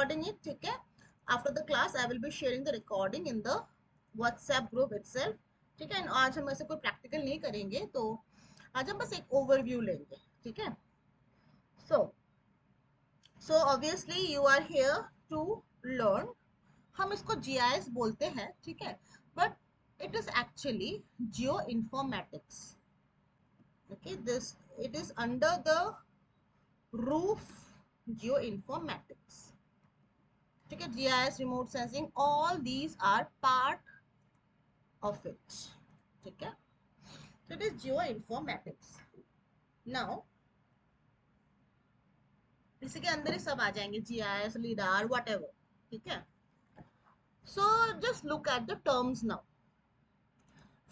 recording it, ठीक है? After the class I will be sharing the recording in the WhatsApp group itself, ठीक है? आज हम ऐसे कोई प्रैक्टिकल नहीं करेंगे, तो आज हम बस एक ओवरव्यू लेंगे, ठीक है? So obviously you are here to learn. हम इसको GIS बोलते हैं, ठीक है? But it is actually geoinformatics. Okay, this it is under the roof geoinformatics. ठीक है? GIS, remote sensing, all these are part of it. ठीक है? So it is geoinformatics. Now इसी के अंदर ही सब आ जाएंगे, GIS, LIDAR, whatever. ठीक है? So just look at the terms now.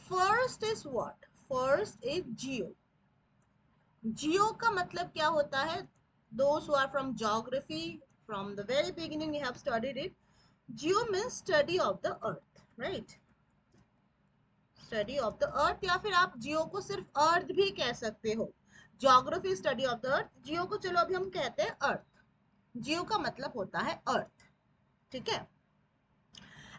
First is what? First is geo. Geo का मतलब क्या होता है? Those who are from geography, from the very beginning you have studied it. Geo means study of the earth, right? Study of the earth, या फिर आप जियो को सिर्फ अर्थ भी कह सकते हो. Geography study of the earth, जियो को चलो अभी हम कहते हैं अर्थ. जियो का मतलब होता है अर्थ, ठीक है?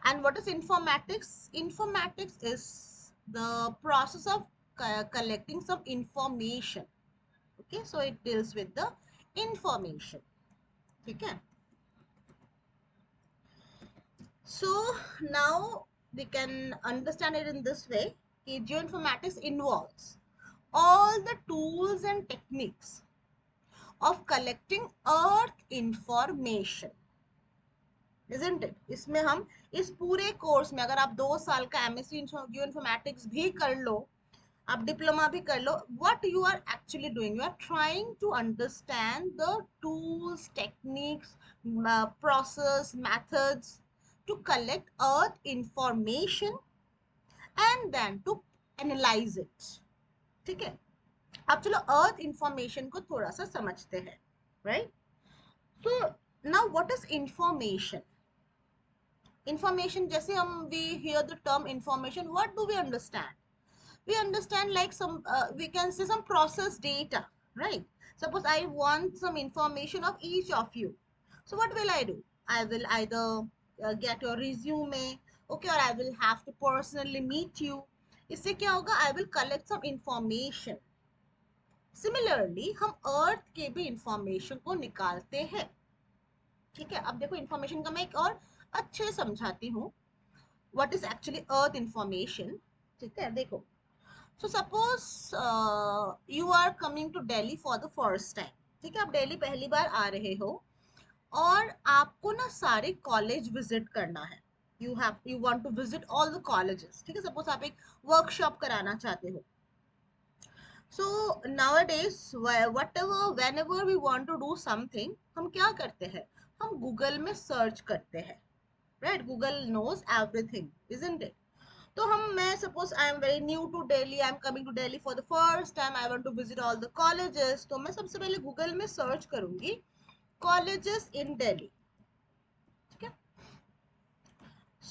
And what is informatics? Informatics is the process of collecting some information. Okay, so it deals with the information. ठीक है? So now we can understand it in this way. Geoinformatics involves all the tools and techniques of collecting earth information. Isn't it? इसमें हम इस पूरे course में, अगर आप 2 साल का MSc Geoinformatics भी कर लो, आप डिप्लोमा भी कर लो, what you are actually doing, you are trying to understand the tools, techniques, process, methods to collect earth information and then to analyze it. ठीक है? अब चलो अर्थ इंफॉर्मेशन को थोड़ा सा समझते हैं, right? So now what is information? Information, जैसे हम we hear the term information, what do we understand? We understand like some we can say some process data, right? Suppose I want some information of each of you, so what will I do? I will either get your resume, okay, or I will have to personally meet you. इससे क्या होगा? I will collect some information. Similarly हम अर्थ के भी information को निकालते हैं, ठीक है? अब देखो इंफॉर्मेशन का मैं एक और अच्छे से समझाती हूँ. What is actually earth information? ठीक है, देखो. So suppose you are coming to Delhi for the first time. ठीक है? आप दिल्ली पहली बार आ रहे हो और आपको ना सारे कॉलेज विजिट करना है. You want to visit all the colleges. ठीक है? सपोज आप एक वर्कशॉप कराना चाहते हो. So nowadays whenever we want to do something, हम क्या करते हैं? हम गूगल में सर्च करते हैं, right? Google knows everything, isn't it? तो मैं suppose I am very new to Delhi, I am coming to Delhi for the first time, I want to visit all the colleges, तो मैं सबसे पहले Google में search करूंगी colleges in Delhi. ठीक है?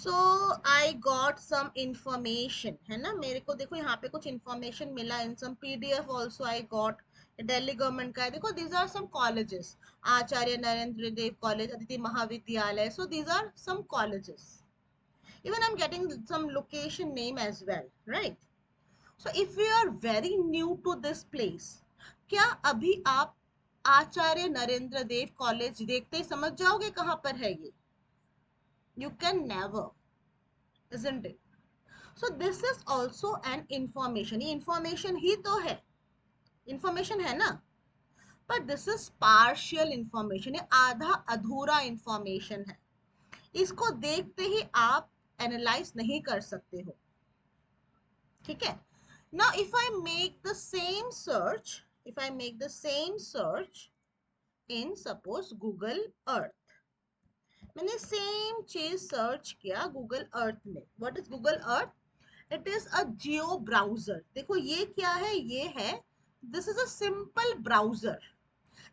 So I got some information, है ना? मेरे को देखो यहाँ पे कुछ information मिला, in some PDF also I got. Delhi government का है, देखो these are some colleges. Acharya Narendra Dev college, Aditi Mahavidyalaya. So these are some colleges. Even I'm getting some location name as well, right? So if we are very new to this place, क्या अभी आप आचार्य Narendra Dev college देखते ही समझ जाओगे कहाँ पर है ये? You can never, isn't it? So this is also an information. ये information ही तो है, information है ना? But this is partial information. ये आधा अधूरा information है. इसको देखते ही आप एनालाइज नहीं कर सकते हो, ठीक है? Now if I make the same search, in suppose Google Earth, मैंने सेम चीज सर्च किया गूगल अर्थ में. What is Google Earth? It is a Jio browser. देखो ये क्या है? ये है, this is a simple browser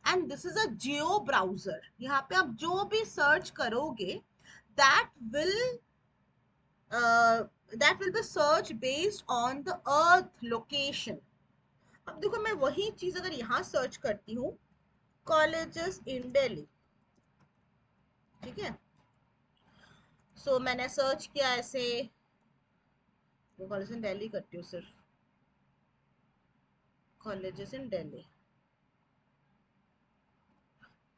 and this is a Jio browser. यहाँ पे आप जो भी सर्च करोगे that will be search based on the earth location. अब देखो मैं वही चीज अगर यहाँ सर्च करती हूँ, colleges in Delhi, ठीक है। सो मैंने सर्च किया ऐसे, वो कॉलेज इन दिल्ली करती हूँ सिर्फ, कॉलेजेस इन दिल्ली,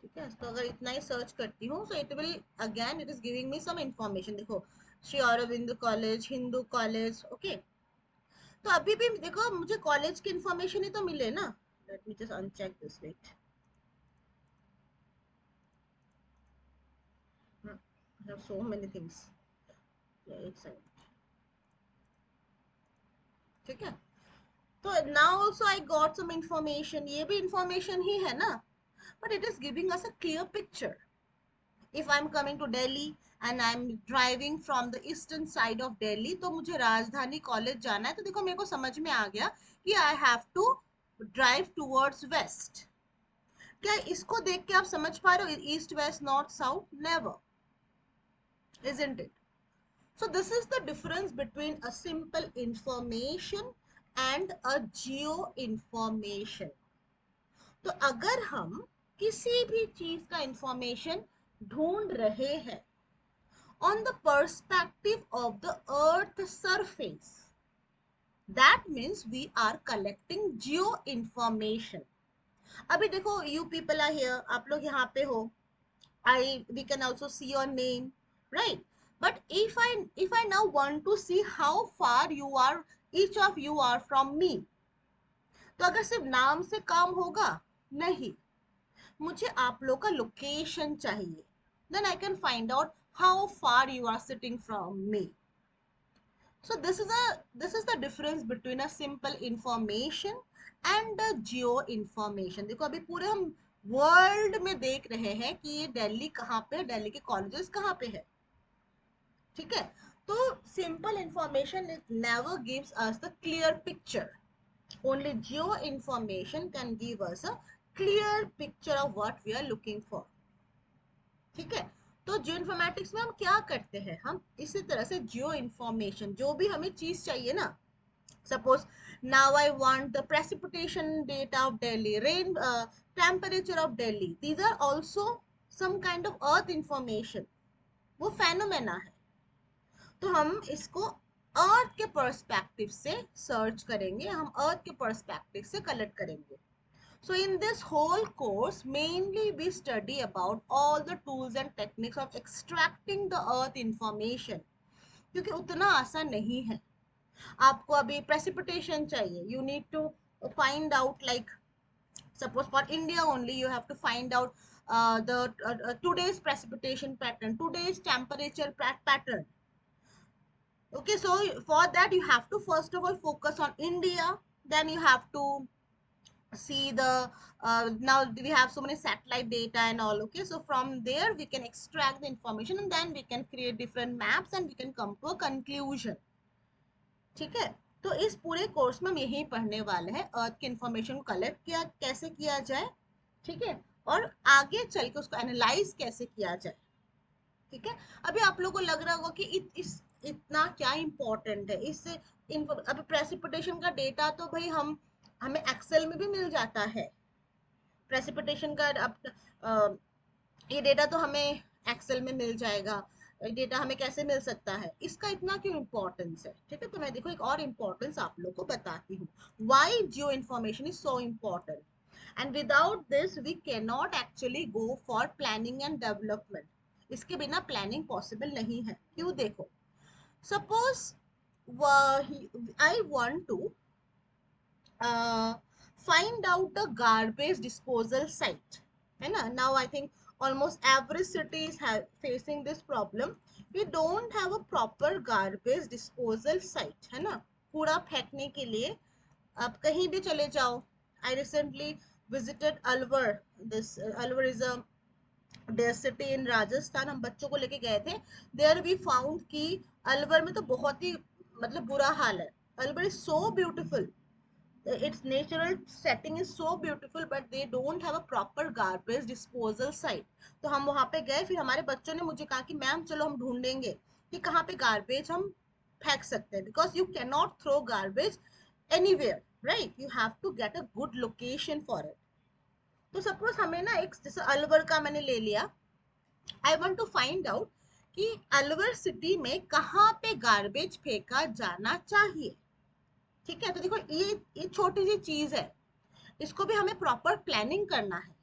ठीक है। तो अगर इतना ही सर्च करती हूँ so it will again it is giving me some information. देखो Shri Aurobindo college, Hindu college, okay. तो अभी भी देखो मुझे कॉलेज की इंफॉर्मेशन ही तो मिले ना। Let me just uncheck this, wait, I have so many things, एक सेकंड, ठीक है। तो now also I got some information, ये भी इंफॉर्मेशन ही है ना, but it is giving us a clear picture. If I'm coming to Delhi and I'm driving from the eastern side of Delhi, तो मुझे राजधानी कॉलेज जाना है, तो देखो मेरे को समझ में आ गया कि I have to drive towards west. क्या इसको देख के आप समझ पा रहे हो east west north south? Never, isn't it? So this is the difference between a simple information and a geo information. तो अगर हम किसी भी चीज का इंफॉर्मेशन ढूंढ रहे हैं on the perspective of the earth surface, that means we are collecting geo information. अभी देखो you people are here, आप लोग यहाँ पे हो, we can also see your name, right? But if I now want to see how far you are, each of you are from me, तो अगर सिर्फ नाम से काम होगा? नहीं, मुझे आप लोग का लोकेशन चाहिए, then I can find out how far you are sitting from me. So this is the difference between a simple information and a geo information. देखो अभी पूरे हम वर्ल्ड में देख रहे हैं कि ये दिल्ली कहाँ पे है, दिल्ली के कॉलेजेस कहाँ पे है, ठीक है। तो simple information never gives us the clear picture, only geo information can give us a clear picture of what we are looking for, ठीक है। तो जियो इन्फॉर्मेटिक्स में हम क्या करते हैं, हम इसी तरह से जियो इन्फॉर्मेशन, जो भी हमें चीज चाहिए ना, suppose now I want the precipitation data of Delhi, rain, temperature of Delhi, these are also some kind of earth information, वो phenomena है। तो हम इसको अर्थ के पर्सपेक्टिव से सर्च करेंगे, हम अर्थ के पर्सपेक्टिव से कलेक्ट करेंगे। So in this whole course, mainly we study about all the tools and techniques of extracting the earth information, क्योंकि उतना आसान नहीं है। आपको अभी precipitation चाहिए, you need to find out, like suppose for India only, you have to find out the today's precipitation pattern, today's temperature pattern. Okay, so for that you have to first of all focus on India, then you have to see the now we have so many satellite data and all, okay, so from there we can extract the information and then we can create different maps and we can come to a conclusion, ठीक है। तो इस पूरे course में हम यही पढ़ने वाले हैं, अर्थ की इंफॉर्मेशन को कलेक्ट किया कैसे किया जाए, ठीक है, और आगे चल के उसको एनालाइज कैसे किया जाए, ठीक है। अभी आप लोगों को लग रहा होगा कि इतना क्या इंपॉर्टेंट है इससे। अभी प्रेसिपिटेशन का डेटा तो भाई हमें एक्सेल में भी मिल जाता है, प्रेसिपिटेशन का ये डेटा तो हमें एक्सेल में मिल जाएगा, डेटा हमें कैसे मिल सकता है, इसका इतना क्यों इंपॉर्टेंस है, ठीक है। तो मैं देखो एक और इंपॉर्टेंस आप लोग को बताती हूँ, why geo information is so important, and without this we can not actually go for planning and development. इसके बिना प्लानिंग पॉसिबल नहीं है, क्यों? देखो suppose I want to find out the garbage disposal site, है ना। Now I think almost every city is facing this problem, we don't have a proper garbage disposal site, है ना। कूड़ा फेंकने के लिए आप कहीं भी चले जाओ, I recently visited Alwar, this Alwar is a their city in Rajasthan, हम बच्चों को लेके गए थे, there we found कि अलवर में तो बहुत ही मतलब बुरा हाल है। Alwar is so beautiful, its natural setting is so beautiful, but they don't have a proper garbage disposal site. तो हम वहां पे गए, फिर हमारे बच्चों ने मुझे कहा कि मैम चलो हम ढूंढेंगे कि कहाँ पे गार्बेज हम फेंक सकते हैं, because you can not throw garbage anywhere, right, you have to get a good location for it. तो सपोज हमें ना एक जैसे अलवर का मैंने ले लिया, I want to find out कि अलवर सिटी में कहाँ पे गार्बेज फेंका जाना चाहिए। ठीक है, तो देखो ये छोटी सी चीज है, इसको भी हमें प्रॉपर प्लानिंग करना है।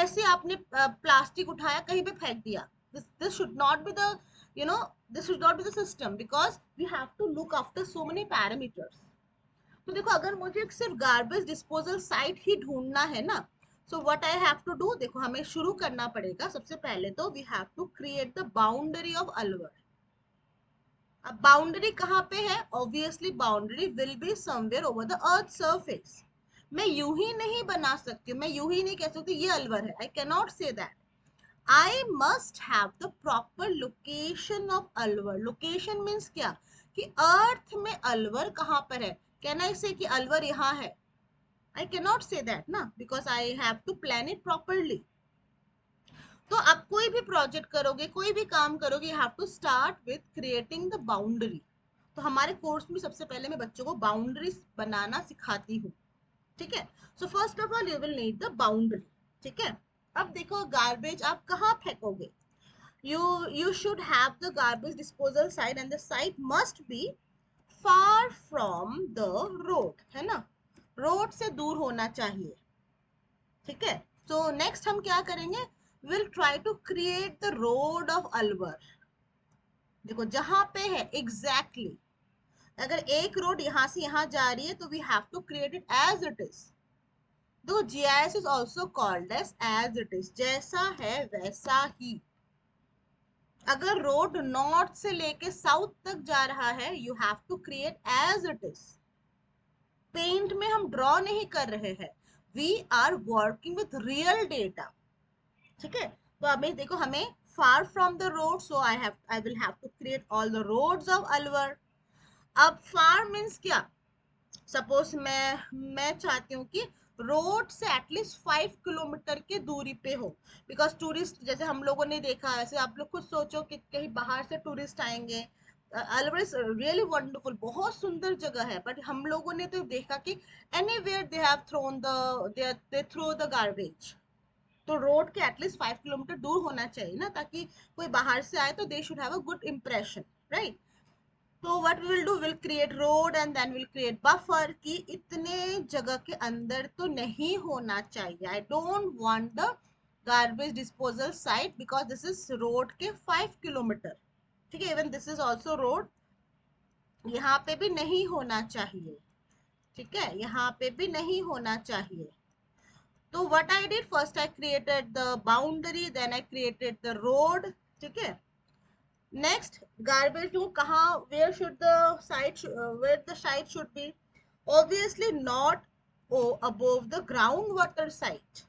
ऐसे आपने प्लास्टिक उठाया कहीं पे फेंक दिया, this should not be the, you know, this should not be the system, because we have to look after so many parameters. तो देखो अगर मुझे सिर्फ गार्बेज डिस्पोजल साइट ही ढूंढना है ना, so what I have to do, देखो हमें शुरू करना पड़ेगा। सबसे पहले तो we have to create the boundary of Alwar. अब बाउंड्री कहाँ पे है, obviously boundary will be somewhere over the earth surface. मैं यूं ही नहीं बना सकती, मैं यूं ही नहीं कह सकती ये अलवर है, I can not say that. I must have the proper location of Alwar. Location means क्या, कि अर्थ में अलवर कहाँ पर है। कैन आई से कि अलवर यहाँ है, I can not say that ना, because I have to plan it properly. तो आप कोई भी प्रोजेक्ट करोगे, कोई भी काम करोगे, you have to start with creating the boundary. तो हमारे कोर्स में सबसे पहले मैं बच्चों को बाउंड्रीज बनाना सिखाती हूँ। ठीक है, so first of all you will need the boundary. ठीक है, अब देखो गार्बेज आप कहाँ फेंकोगे। you should have the garbage disposal site and the site must be far from the road, है ना, रोड से दूर होना चाहिए। ठीक है, तो नेक्स्ट हम क्या करेंगे, will try to create the road of Alwar. देखो जहां पे है एग्जैक्टली exactly, अगर एक रोड यहां से यहां जा रही है तो we have to create it as it is. Though GIS is also called as it is, जैसा है वैसा ही। अगर रोड नॉर्थ से लेके साउथ तक जा रहा है, you have to create as it is. Paint में हम ड्रॉ नहीं कर रहे हैं, we are working with real data. ठीक है, तो अभी देखो हमें far from the road, so I will have to create all the roads of Alwar. अब फार मीन्स क्या, सपोज मैं चाहती हूँ कि रोड से एटलीस्ट 5 किलोमीटर की दूरी पे हो, बिकॉज टूरिस्ट, जैसे हम लोगों ने देखा, ऐसे आप लोग खुद सोचो कि कहीं बाहर से टूरिस्ट आएंगे। अलवर इज रियली वंडरफुल, बहुत सुंदर जगह है, बट हम लोगों ने तो देखा कि anywhere they have thrown they throw the garbage. तो रोड के एटलीस्ट 5 किलोमीटर दूर होना चाहिए ना, ताकि कोई बाहर से आए तो they should have a good impression, right. तो what we will do, will create road and then will create buffer, कि इतने जगह के अंदर तो नहीं होना चाहिए। I don't want the garbage disposal site because this is road के 5 किलोमीटर। ठीक है, even this is also road, यहाँ पे भी नहीं होना चाहिए। ठीक है, यहाँ पे भी नहीं होना चाहिए। तो what I did, first I created the boundary, then I created the road. ठीक है, next garbage do कहाँ, where should the site where the site should be, obviously not above the groundwater site।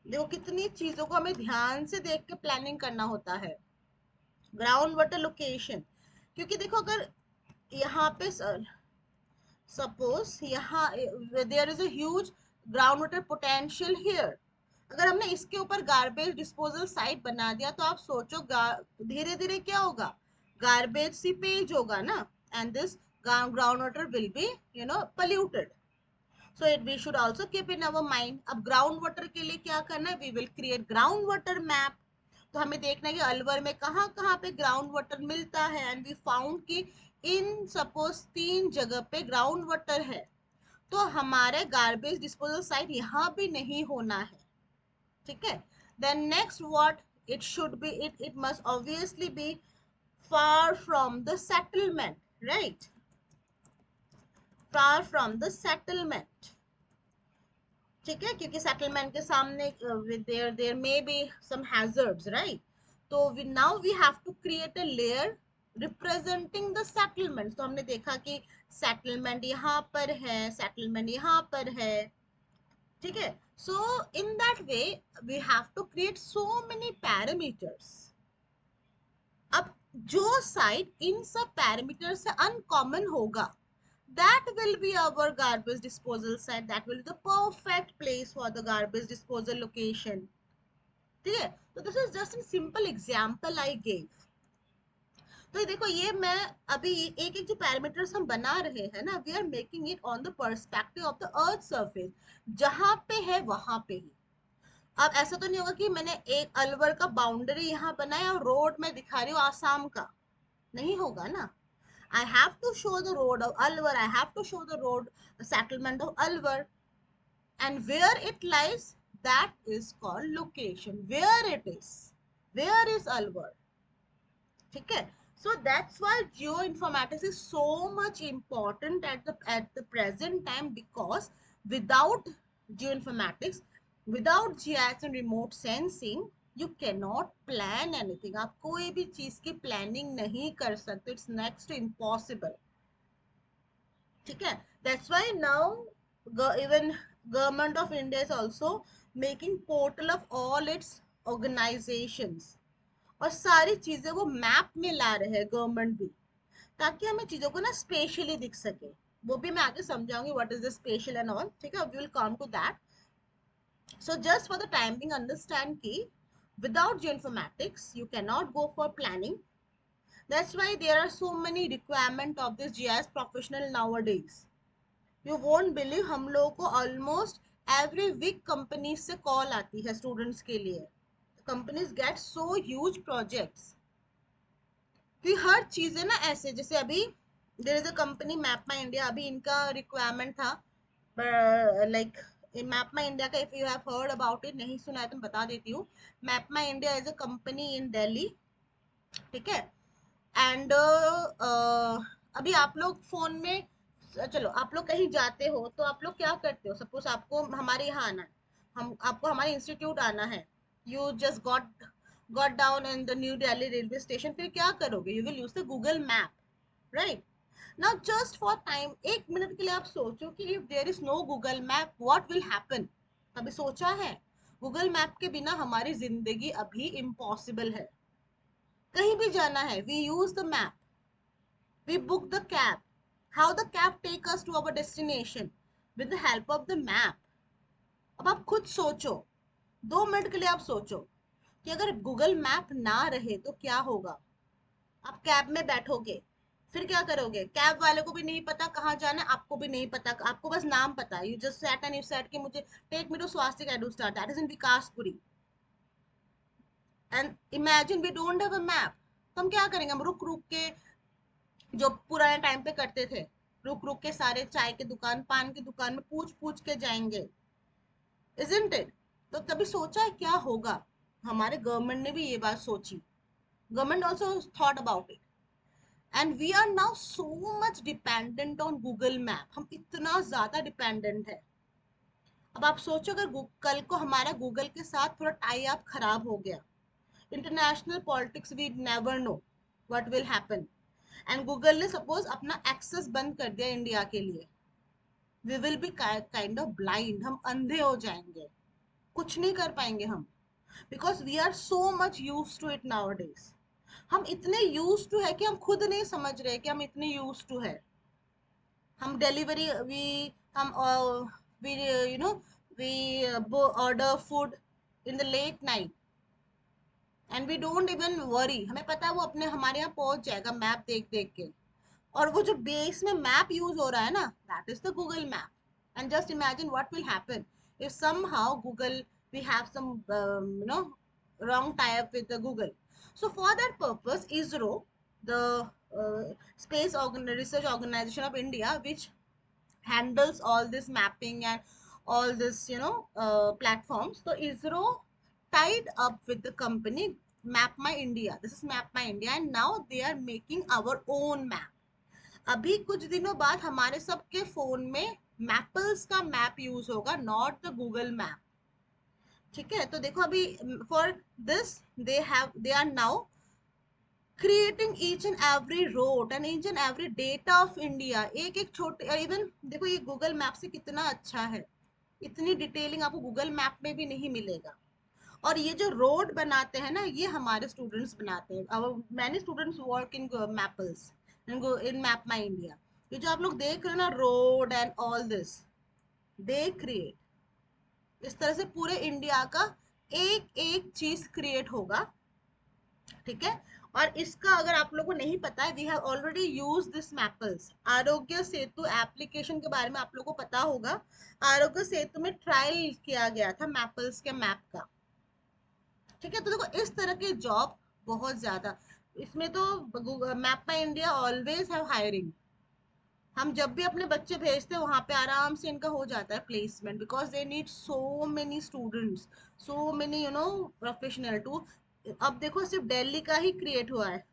देखो कितनी चीजों को हमें ध्यान से देख के प्लानिंग करना होता है। ग्राउंड वाटर लोकेशन, क्योंकि देखो अगर यहाँ पे सपोज यहाँ there is a huge ground water potential here, अगर हमने इसके ऊपर गार्बेज डिस्पोजल साइट बना दिया तो आप सोचो धीरे धीरे क्या होगा, गार्बेज सीपेज होगा ना, and this ground water will be polluted. So it we should also keep in our mind. अब ग्राउंड वाटर के लिए क्या करना है, we will create ground water map. तो हमें देखना है कि अलवर में कहाँ कहाँ पे ग्राउंड वाटर मिलता है, एंड वी फाउंड कि इन सपोज 3 जगह पे ग्राउंड वाटर है, तो हमारे गार्बेज डिस्पोजल साइट यहाँ भी नहीं होना है। ठीक है, then next what it should be, it must obviously be far from the settlement, right, far from the settlement। ठीक है, क्योंकि सेटलमेंट के सामने there may be some hazards, right. तो now we have to create a layer representing the settlement. तो हमने देखा कि सेटलमेंट यहाँ पर है, सेटलमेंट यहाँ पर है। ठीक है, so in that way we have to create so many parameters. अब जो साइट इन सब पैरामीटर से अनकॉमन होगा, that will be our garbage disposal site, that will be the perfect place for the garbage disposal location। ठीक है, तो this is just a simple example I gave। तो देखो ये मैं अभी एक एक जो पैरामीटर्स हम बना रहे हैं ना, we are making it on the perspective of the earth surface, जहां पे है वहां पे ही। अब ऐसा तो नहीं होगा कि मैंने एक अलवर का बाउंड्री यहाँ बनाया और रोड में दिखा रही हूँ आसाम का, नहीं होगा ना। I have to show the road of Alwar, I have to show the road settlement of Alwar, and where it lies, that is called location, where it is, where is Alwar, ठीक है। So that's why geoinformatics is so much important at the present time, because without geoinformatics, without GIS and remote sensing, you cannot plan anything. आप कोई भी चीज की planning नहीं कर सकते, it's next to impossible, ठीक है। That's why now even government of India is also making portal of all its organizations, और सारी चीजें वो मैप में ला रहे हैं गवर्नमेंट भी, ताकि हमें चीजों को ना स्पेशली दिख सके। वो भी मैं आगे समझाऊंगी what is the spatial and all, ठीक है, we will come to that. So just for the time being understand कि without geoinformatics you cannot go for planning. That's why there are so many requirement of this GIS professional nowadays. You won't believe, हम लोगों को almost every week companies से call आती है students के लिए। Companies get so huge projects कि हर चीजें ना ऐसे, जैसे अभी there is a company map my India, अभी इनका रिक्वायरमेंट था, लाइक मैप माई इंडिया का, if you have heard about it, नहीं सुना है तो मैं बता देती हूँ। Map my India is a company in Delhi, ठीक है। एंड अभी आप लोग फोन में, चलो आप लोग कहीं जाते हो तो आप लोग क्या करते हो, सपोज आपको हमारे यहाँ आना है, हम आपको हमारे इंस्टीट्यूट आना है, you just got down in the New Delhi railway station, फिर क्या करोगे, you will use the Google map, right. Now just for time, एक मिनट के लिए आप सोचो कि if there is no Google map what will happen. कभी सोचा है? गूगल मैप के बिना हमारी जिंदगी अभी इम्पॉसिबल है। कहीं भी जाना है, we use the map, we book the cab, how the cab take us to our destination, with the help of the map। अब आप खुद सोचो, 2 मिनट के लिए आप सोचो कि अगर गूगल मैप ना रहे तो क्या होगा। आप कैब में बैठोगे, फिर क्या करोगे, कैब वाले को भी नहीं पता कहाँ जाना है, आपको भी नहीं पता, आपको बस नाम पता है, you just set and you set कि मुझे take me to Swastik Edu Star, that is in Vikaspuri, and imagine we don't have a map. तो हम क्या करेंगे, हम रुक रुक के, जो पुराने टाइम पे करते थे, रुक रुक के सारे चाय की दुकान, पान की दुकान में पूछ पूछ के जाएंगे, इजंट इट। तो कभी सोचा है क्या होगा। हमारे गवर्नमेंट ने भी ये बात सोची, government also thought about it, and we are now so much dependent on Google map, हम इतना ज्यादा डिपेंडेंट है। अब आप सोचो अगर कल को हमारा गूगल के साथ थोड़ा टाई अप खराब हो गया, international politics we never know what will happen, and Google ने सपोज अपना एक्सेस बंद कर दिया इंडिया के लिए, we will be kind of blind, हम अंधे हो जाएंगे, कुछ नहीं कर पाएंगे हम, because we are so much use to it nowadays. हम इतने यूज टू है कि हम खुद नहीं समझ रहे कि हम इतने यूज टू है। हम डिलीवरी, वी हम we you know we order food in the late night, and we don't even worry, हमें पता है वो अपने हमारे यहाँ पहुंच जाएगा मैप देख देख के। और वो जो बेस में मैप यूज हो रहा है ना, that is the Google map. And just imagine what will happen if somehow Google, we have some wrong tie up with the Google. So for that purpose, ISRO, the space research organization of India, which handles all this mapping and all this platforms, so ISRO tied up with the company Map My India, this is Map My India, and now they are making our own map। अभी कुछ दिनों बाद हमारे सबके phone में मैपल्स का map use होगा, not the Google map, ठीक है। तो देखो अभी for this they are now creating each and every road and each and every data of India, एक एक छोटे, इवन देखो ये गूगल मैप से कितना अच्छा है, इतनी डिटेलिंग आपको गूगल मैप में भी नहीं मिलेगा। और ये जो रोड बनाते हैं ना, ये हमारे स्टूडेंट्स बनाते हैं, अब many students work in Mappls, in map my India. ये जो आप लोग देख रहे हो ना road and all this, they create, इस तरह से पूरे इंडिया का एक एक चीज क्रिएट होगा, ठीक है। और इसका अगर आप लोगों को नहीं पता है, we have already use this Mappls. Aarogya Setu application के बारे में आप लोगों को पता होगा। आरोग्य सेतु में ट्रायल किया गया था मैपल्स के मैप का। ठीक है, तो देखो इस तरह के जॉब बहुत ज्यादा इसमें तो map my India always have hiring. हम जब भी अपने बच्चे भेजते हैं वहां पे आराम से इनका हो जाता है placement, because they need so many students, so many professional too. अब देखो सिर्फ दिल्ली का ही क्रिएट हुआ है,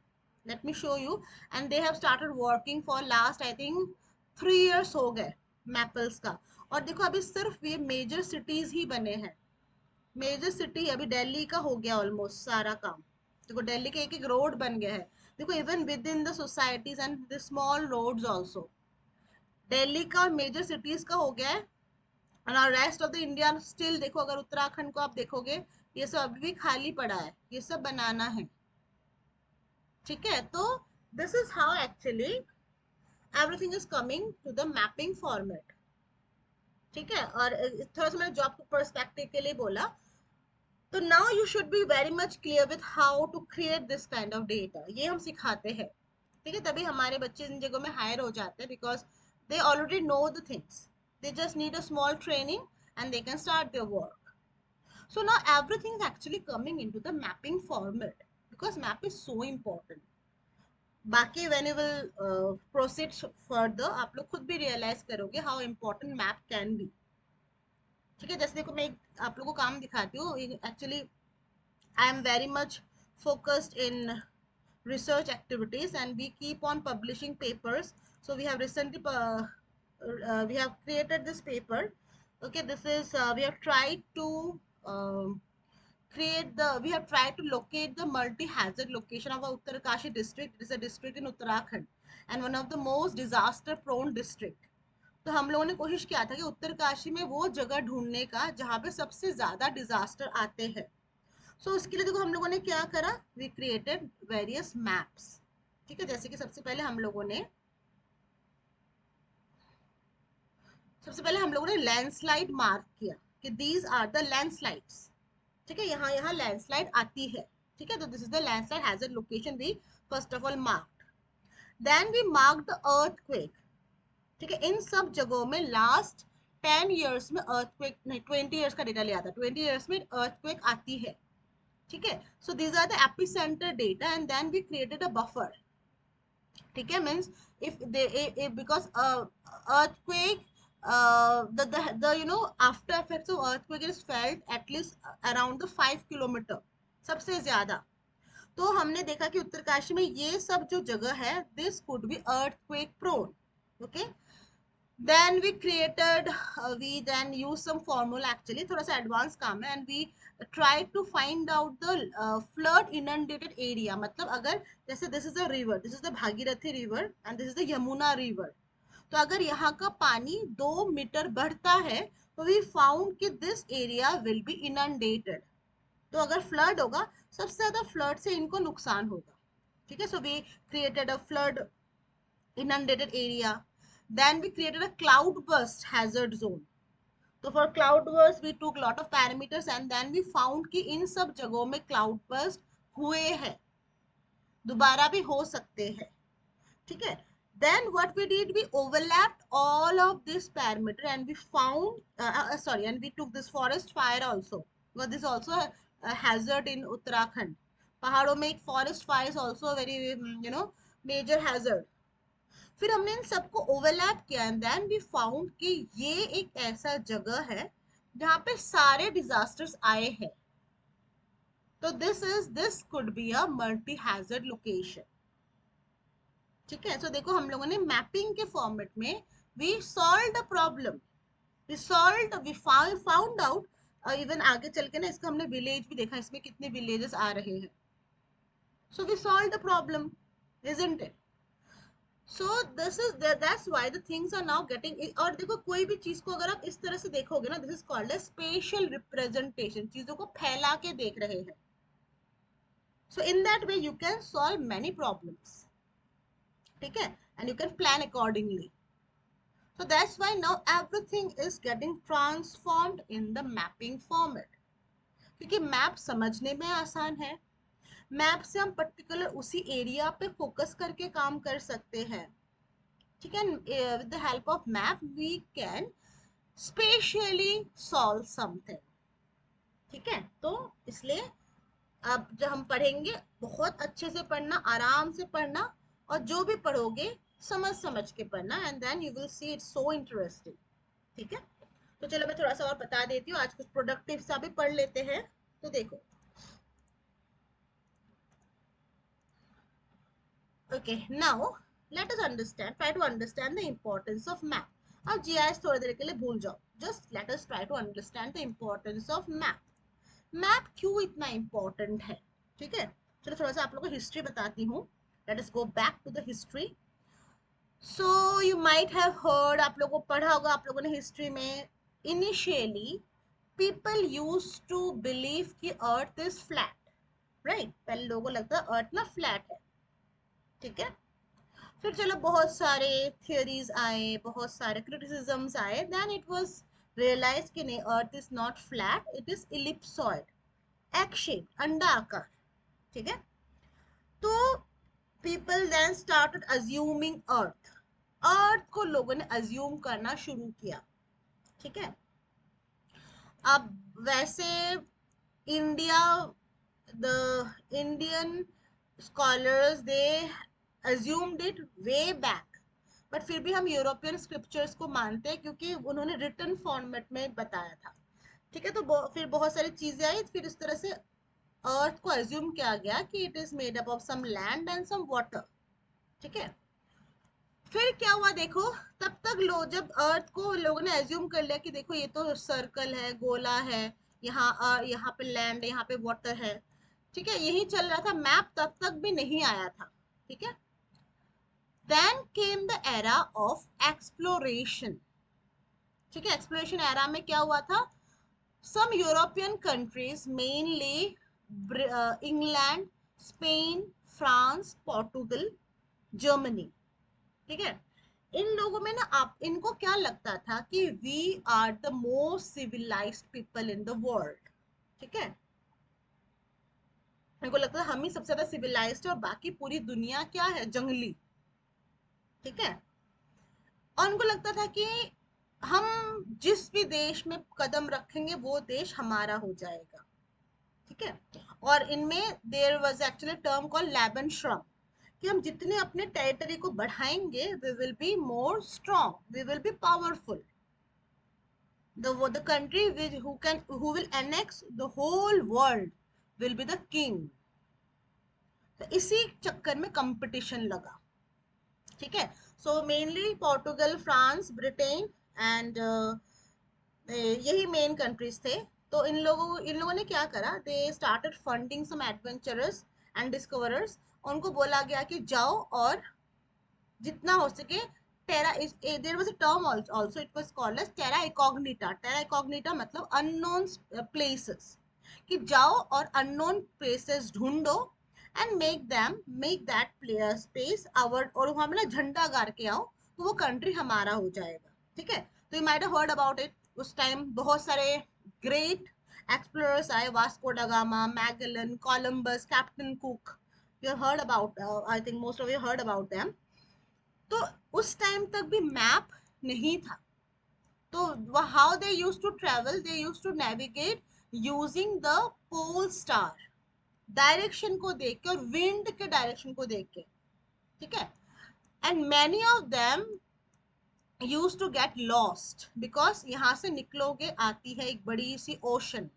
let me show you. And they have started working for last I think 3 years हो गए मैपल्स का। और देखो अभी सिर्फ ये मेजर सिटीज ही बने हैं। मेजर सिटी अभी दिल्ली का हो गया ऑलमोस्ट सारा काम। देखो दिल्ली के एक एक रोड बन गया है। देखो even within the societies and the small roads also, Delhi का और मेजर सिटीज का हो गया है। और rest of the India still देखो, अगर उत्तराखंड को आप देखोगे ये सब अभी भी खाली पड़ा है, ये सब बनाना है। ठीक है, तो this is how actually everything is coming to the mapping format. ठीक है, और थोड़ा सा मैंने जॉब पर्सपेक्टिव के लिए बोला। तो now you should be very much clear with how to create this kind of data, ये हम सिखाते हैं। ठीक है, तभी हमारे बच्चे इन जगहों में हायर हो जाते हैं, because they already know the things, they just need a small training and they can start their work. So now everything is actually coming into the mapping format because map is so important. बाकी when you will proceed further, आप लोग खुद भी realize करोगे how important map can be. ठीक है, जैसे देखो मैं आप लोगों को काम दिखाती हूँ। Actually I am very much focused in research activities and we keep on publishing papers. So we have recently we have created this paper. Okay, this is we have tried to um, we have tried to locate the multi-hazard location of our Uttarkashi district. It is a district in Uttarakhand and one of the most disaster prone district. तो हम लोगों ने कोशिश किया था कि उत्तरकाशी में वो जगह ढूंढने का जहाँ पे सबसे ज्यादा डिजास्टर आते हैं। सो उसके लिए देखो हम लोगों ने क्या करा, वी क्रिएटेड वेरियस मैप्स। ठीक है, जैसे कि सबसे पहले हम लोगों ने लैंडस्लाइड मार्क किया कि दीज आर द लैंडस्लाइड्स। ठीक है, यहाँ यहाँ लैंडस्लाइड आती है। ठीक है, तो this is the landslide hazard location we first of all marked. Then we mark the earthquake. ठीक है, इन सब जगहों में लास्ट 10 years में अर्थक्वेक नहीं, 20 years का डेटा लिया था, 20 years में अर्थक्वेक आती है। ठीक है, so these are the epicentre data and then we created a buffer. ठीक है, means if they because earthquake the after effects of earthquake is felt at least around the 5 kilometer सबसे ज्यादा। तो हमने देखा कि उत्तरकाशी में ये सब जो जगह है this could be earthquake prone. Okay, then we created we then use some formula, actually थोड़ा सा एडवांस काम है, and we try to find out the flood inundated area. मतलब अगर जैसे this is a river, this is the Bhagirathi river and this is the Yamuna river, तो अगर यहाँ का पानी 2 मीटर बढ़ता है तो we found कि this area will be inundated. तो अगर फ्लड होगा, सबसे ज्यादा फ्लड से इनको नुकसान होगा। ठीक है, so we created a flood inundated area. Then we created a cloud burst hazard zone. So for cloud burst we took lot of parameters and then we found कि इन सब जगहों में cloud burst हुए हैं, दोबारा भी हो सकते हैं। ठीक है, then what we did, we overlapped all of this parameter and we found and we took this forest fire also, because this is also a hazard in Uttarakhand. पहाड़ों में एक forest fire is also a very major hazard. फिर हमने इन सबको overlap किया and then we found कि ये एक ऐसा जगह है जहाँ पे सारे डिजास्टर्स आए हैं। तो this could be a multi hazard location. ठीक है, सो देखो हम लोगों ने मैपिंग के फॉर्मेट में we solve the problem, we found out. Even आगे चल के ना इसका हमने विलेज भी देखा, इसमें कितने विलेजेस आ रहे हैं। So we solve the problem, isn't it? So this is that's why the things are now getting। और देखो कोई भी चीज को अगर आप इस तरह से देखोगे ना, this is called a spatial representation, चीजों को फैला के देख रहे हैं। So in that way you can solve many problems. ठीक है, and you can plan accordingly. So that's why now everything is getting transformed in the mapping format, क्योंकि मैप समझने में आसान है, मैप से हम पर्टिकुलर उसी एरिया पे फोकस करके काम कर सकते हैं, ठीक है। With the help of map we can specially solve something, ठीक है। तो इसलिए अब जब हम पढ़ेंगे, बहुत अच्छे से पढ़ना, आराम से पढ़ना, और जो भी पढ़ोगे समझ समझ के पढ़ना, and then you will see it's so interesting, ठीक है। तो चलो मैं थोड़ा सा और बता देती हूँ, आज कुछ प्रोडक्टिव सा भी पढ़ लेते हैं। तो देखो, okay now let us understand, try to understand the importance of map. अब जीआईएस थोड़ी देर के लिए भूल जाओ, just let us try to understand the importance of map. Map क्यों इतना इम्पोर्टेंट है, ठीक है। चलो थोड़ा सा आप लोगों को हिस्ट्री बताती हूँ। Let us go back to the history. So you might have heard, आप लोगों को पढ़ा होगा आप लोगों ने हिस्ट्री में, initially people use to believe कि अर्थ इज फ्लैट, राइट। पहले लोगों को लगता है अर्थ ना फ्लैट है, ठीक है। फिर चलो बहुत सारे थियोरीज आए, बहुत सारे क्रिटिसिजम्स आए, देन इट वाज रियलाइज कि नहीं, earth is not flat, it is ellipsoid, egg shape, अंडा आकार, ठीक है। तो पीपल देन स्टार्टेड अज्यूमिंग अर्थ, अर्थ को लोगों ने अज्यूम करना शुरू किया, ठीक है। अब वैसे India, the Indian scholars they assumed it way back, but फिर भी हम यूरोपियन स्क्रिप्चर्स को मानते हैं क्योंकि उन्होंने रिटन फॉर्मेट में बताया था, ठीक है। तो फिर बहुत सारी चीजें आई, फिर इस तरह से अर्थ को अज्यूम किया गया कि it is made up of some land and some water, ठीक है। फिर क्या हुआ देखो, तब तक जब अर्थ को लोगों ने एज्यूम कर लिया कि देखो ये तो सर्कल है, गोला है, यहाँ पे लैंड है, यहाँ पे वाटर है, ठीक है, यही चल रहा था, मैप तब तक भी नहीं आया था, ठीक है। Then came the era of exploration, ठीक है। एक्सप्लोरेशन एरा में क्या हुआ था, some European countries mainly England, Spain, France, Portugal, Germany, ठीक है। इन लोगों में ना, आप इनको क्या लगता था कि we are the most civilised people in the world, ठीक है। इनको लगता था हम ही सबसे ज्यादा सिविलाइज्ड है और बाकी पूरी दुनिया क्या है, जंगली, ठीक है। और उनको लगता था कि हम जिस भी देश में कदम रखेंगे वो देश हमारा हो जाएगा, ठीक है। और इनमें there was actually term called lebensraum, कि हम जितने अपने टेरिटरी को बढ़ाएंगे we will be more strong, we will be powerful, the country who will annex the whole world will be the king। तो इसी चक्कर में कंपटीशन लगा, ठीक है। So mainly Portugal, France, Britain and यही मेन कंट्रीज थे। तो इन लोगों ने क्या करा, they started funding some adventurers and discoverers. उनको बोला गया कि जाओ और जितना हो सके, terra is there was a term also, it was called as terra incognita. Terra incognita मतलब अननोन प्लेसेस, कि जाओ और अननोन प्लेसेस ढूंढो and make that space our, और वहां में ना झंडा गाड़ के आओ तो वो कंट्री हमारा हो जाएगा, ठीक है। तो you might have heard about it, उस टाइम बहुत सारे ग्रेट एक्सप्लोरर्स आए, Vasco da gamma, Magellan, Columbus, captain cook, you have heard about I think most of you heard about them। तो उस टाइम तक भी मैप नहीं था। तो how they use to travel, they use to navigate using the pole star, direction को देख के और विंड के डायरेक्शन को देख के, ठीक है। And many of them use to get lost, because यहाँ से निकलोगे आती है एक बड़ी सी ओशन,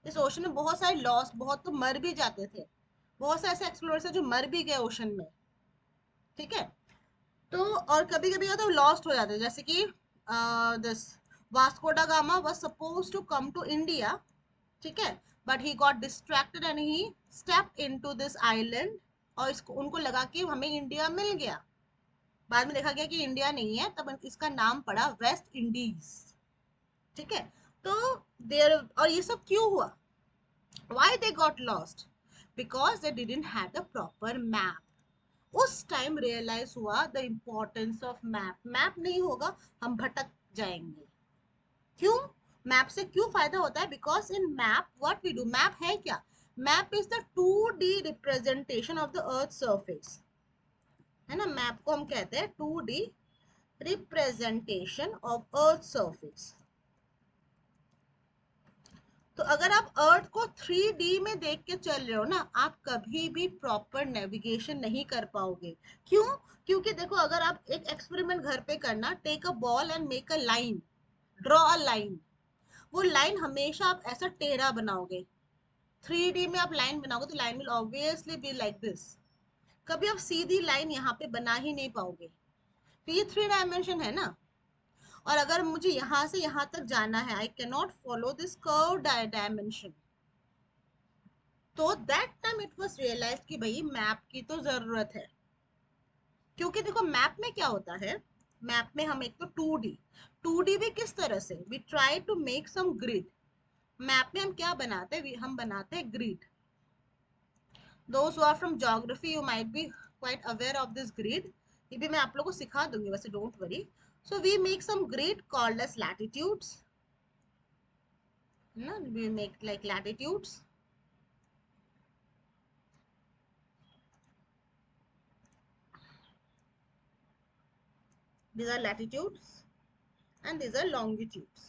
इस ओशन में बहुत सारे लॉस्ट, बहुत तो मर भी जाते थे, बहुत से ऐसे एक्सप्लोरर्स हैं जो मर भी गए ओशन में, ठीक है। तो और कभी कभी तो लॉस्ट हो जाते हैं, जैसे कि this Vasco da Gama was suppose to come to India, ठीक है, but he got distracted and he step into this island, और इसको उनको लगा कि हमें इंडिया मिल गया, बाद में देखा गया कि इंडिया नहीं है, तब इसका नाम पड़ा वेस्ट इंडीज, ठीक है। तो देर, और ये सब क्यों हुआ, why they got lost, because they didn't have the proper map. उस टाइम रियलाइज हुआ the importance of map, map नहीं होगा हम भटक जाएंगे। क्यों, मैप से क्यों फायदा होता है, because in map what we do, map है क्या, map is the 2D representation of the earth surface, है ना। मैप को हम कहते हैं 2D representation of earth surface. तो अगर आप अर्थ को 3D में देख के चल रहे हो ना, आप कभी भी प्रॉपर नेविगेशन नहीं कर पाओगे। क्यों? क्योंकि देखो, अगर आप एक एक्सपेरिमेंट घर पे करना, take a ball and make a line, draw a line, वो लाइन हमेशा आप ऐसा टेढ़ा बनाओगे। 3D में आप लाइन बनाओगे तो line will obviously be like this. कभी आप सीधी लाइन यहाँ पे बना ही नहीं पाओगे। तो ये 3 डायमेंशन है ना। और अगर मुझे यहाँ से यहाँ तक जाना है, I can not follow this curve dimension. तो that time it was realize कि भाई मैप की तो जरूरत है। क्योंकि देखो, मैप में क्या होता है, मैप में हम एक तो 2D भी किस तरह से, we try to make some grid. Map में हम क्या बनाते हैं, हम बनाते हैं grid. Those who are from geography, you might be quite aware of this grid. ये भी मैं आप लोगों को सिखा दूंगी वैसे, don't worry. So we make some grid called as latitudes, ना, we make like latitudes. These are latitudes and these are longitudes.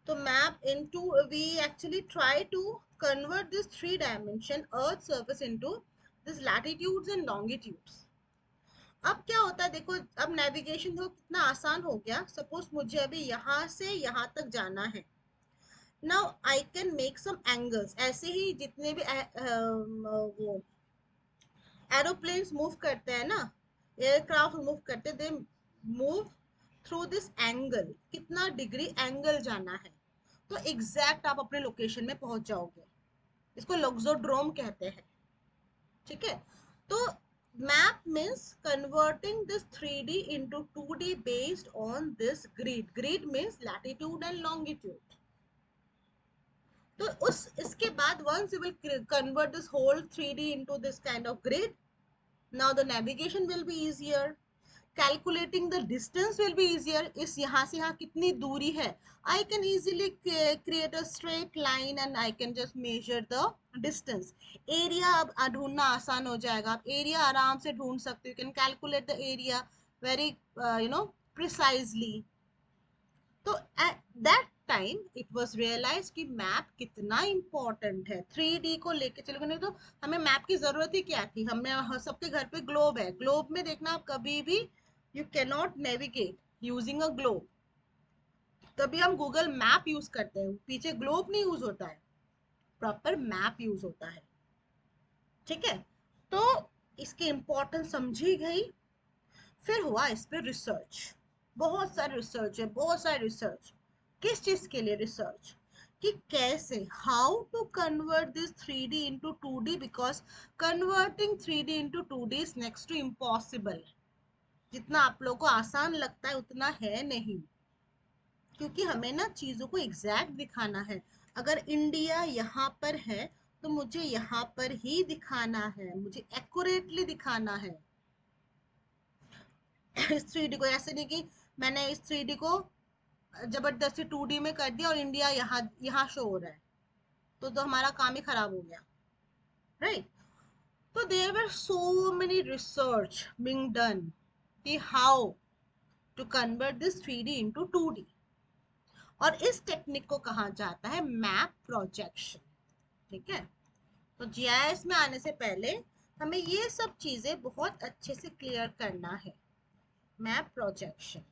So map into, we actually try to convert this 3 dimension earth surface into this latitudes and longitudes. अब क्या होता है देखो, अब navigation देखो कितना आसान हो गया। सपोज मुझे अभी यहाँ से यहाँ तक जाना है, now I can make some angles. ऐसे ही जितने भी वो एरोप्लेन्स मूव करते हैं ना, एयरक्राफ्ट मूव करते, they move through this angle. कितना डिग्री एंगल जाना है, तो एग्जैक्ट आप अपने लोकेशन में पहुंच जाओगे। इसको लॉक्सोड्रोम कहते हैं, ठीक है। तो map means converting this 3D into 2D based on this grid. Grid means latitude and longitude. तो उस इसके बाद once you will convert this whole 3D into this kind of grid, now the navigation will be easier, calculating the distance will be easier। इस यहाँ से यहाँ कितनी दूरी है, I can easily create a straight line and I can just measure the distance। area अब ढूंढना आसान हो जाएगा, आप area आराम से ढूंढ सकते हो। You can calculate the area very precisely। तो at that time it was realise कि मैप कितना इंपॉर्टेंट है। 3D को लेके चलोगे, नहीं तो हमें मैप की जरूरत ही क्या थी। हमें सबके घर पे ग्लोब है, ग्लोब में देखना आप कभी भी you can not navigate using a globe. तभी हम गूगल मैप यूज करते हैं, पीछे ग्लोब नहीं यूज होता है, प्रॉपर मैप यूज होता है, ठीक है। तो इसकी इंपॉर्टेंस समझी गई। फिर हुआ इस पे रिसर्च, बहुत सारे रिसर्च है, बहुत सारे रिसर्च। किस चीज के लिए रिसर्च, कि कैसे, how to convert this 3D into 2D, because converting 3D into 2D is next to impossible. जितना आप लोगों को आसान लगता है उतना है नहीं, क्योंकि हमें ना चीजों को एग्जैक्ट दिखाना है। अगर इंडिया यहाँ पर है तो मुझे यहाँ पर ही दिखाना है, मुझे एक्यूरेटली दिखाना है। इस 3D को ऐसे नहीं कि मैंने इस 3D को जबरदस्ती 2D में कर दिया और इंडिया यहाँ यहाँ शो हो रहा है, तो हमारा काम ही खराब हो गया, राइट। तो there were so many research being done कि how to convert this 3D into 2D। और इस टेक्निक को कहा जाता है मैप प्रोजेक्शन, ठीक है। तो जीआईएस में आने से पहले हमें ये सब चीजें बहुत अच्छे से क्लियर करना है। मैप प्रोजेक्शन,